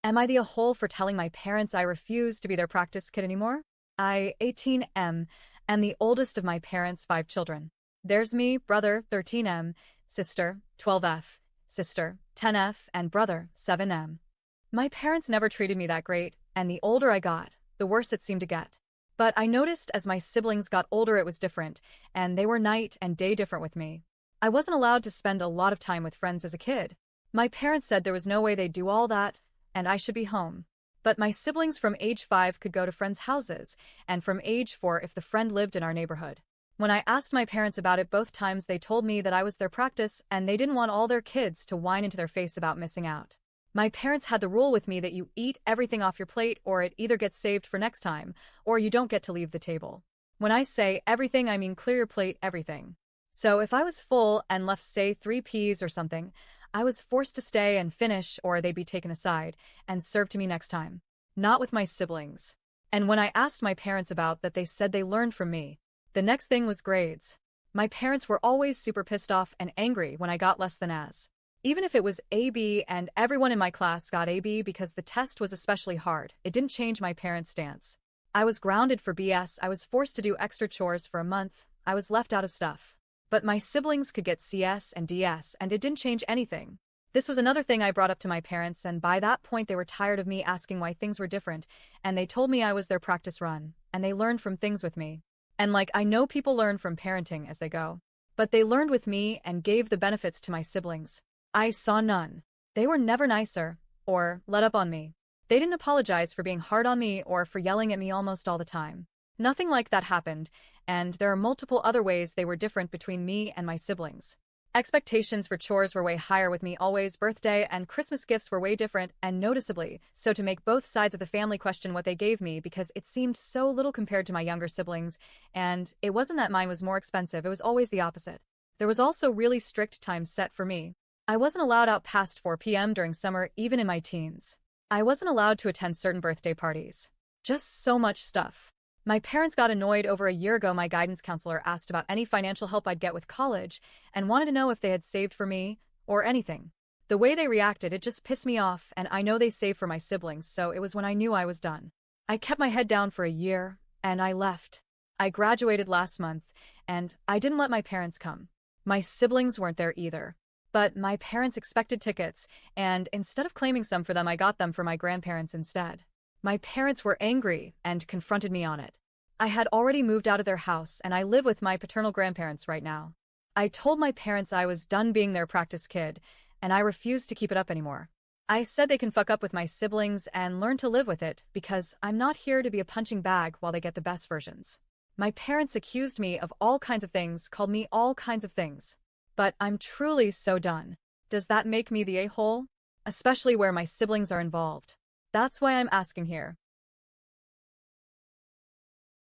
Am I the a-hole for telling my parents I refuse to be their practice kid anymore? I, 18M, am the oldest of my parents' 5 children. There's me, brother, 13M, sister, 12F, sister, 10F, and brother, 7M. My parents never treated me that great, and the older I got, the worse it seemed to get. But I noticed as my siblings got older it was different, and they were night and day different with me. I wasn't allowed to spend a lot of time with friends as a kid. My parents said there was no way they'd do all that, and I should be home. But my siblings from age 5 could go to friends' houses, and from age 4 if the friend lived in our neighborhood. When I asked my parents about it both times, they told me that I was their practice and they didn't want all their kids to whine into their face about missing out. My parents had the rule with me that you eat everything off your plate or it either gets saved for next time, or you don't get to leave the table. When I say everything, I mean clear your plate, everything. So if I was full and left, say, 3 peas or something, I was forced to stay and finish, or they'd be taken aside and served to me next time. Not with my siblings. And when I asked my parents about that, they said they learned from me. The next thing was grades. My parents were always super pissed off and angry when I got less than As. Even if it was AB and everyone in my class got AB because the test was especially hard, it didn't change my parents' stance. I was grounded for BS, I was forced to do extra chores for a month, I was left out of stuff. But my siblings could get CS and DS and it didn't change anything. This was another thing I brought up to my parents, and by that point they were tired of me asking why things were different, and they told me I was their practice run, and they learned from things with me. And like, I know people learn from parenting as they go. But they learned with me and gave the benefits to my siblings. I saw none. They were never nicer, or let up on me. They didn't apologize for being hard on me or for yelling at me almost all the time. Nothing like that happened, and there are multiple other ways they were different between me and my siblings. Expectations for chores were way higher with me always. Birthday and Christmas gifts were way different and noticeably so, to make both sides of the family question what they gave me because it seemed so little compared to my younger siblings, and it wasn't that mine was more expensive, it was always the opposite. There was also really strict times set for me. I wasn't allowed out past 4 p.m. during summer, even in my teens. I wasn't allowed to attend certain birthday parties. Just so much stuff. My parents got annoyed over a year ago. My guidance counselor asked about any financial help I'd get with college and wanted to know if they had saved for me or anything. The way they reacted, it just pissed me off, and I know they saved for my siblings, so it was when I knew I was done. I kept my head down for a year, and I left. I graduated last month, and I didn't let my parents come. My siblings weren't there either. But my parents expected tickets, and instead of claiming some for them, I got them for my grandparents instead. My parents were angry and confronted me on it. I had already moved out of their house and I live with my paternal grandparents right now. I told my parents I was done being their practice kid, and I refused to keep it up anymore. I said they can fuck up with my siblings and learn to live with it because I'm not here to be a punching bag while they get the best versions. My parents accused me of all kinds of things, called me all kinds of things. But I'm truly so done. Does that make me the a-hole? Especially where my siblings are involved. That's why I'm asking here.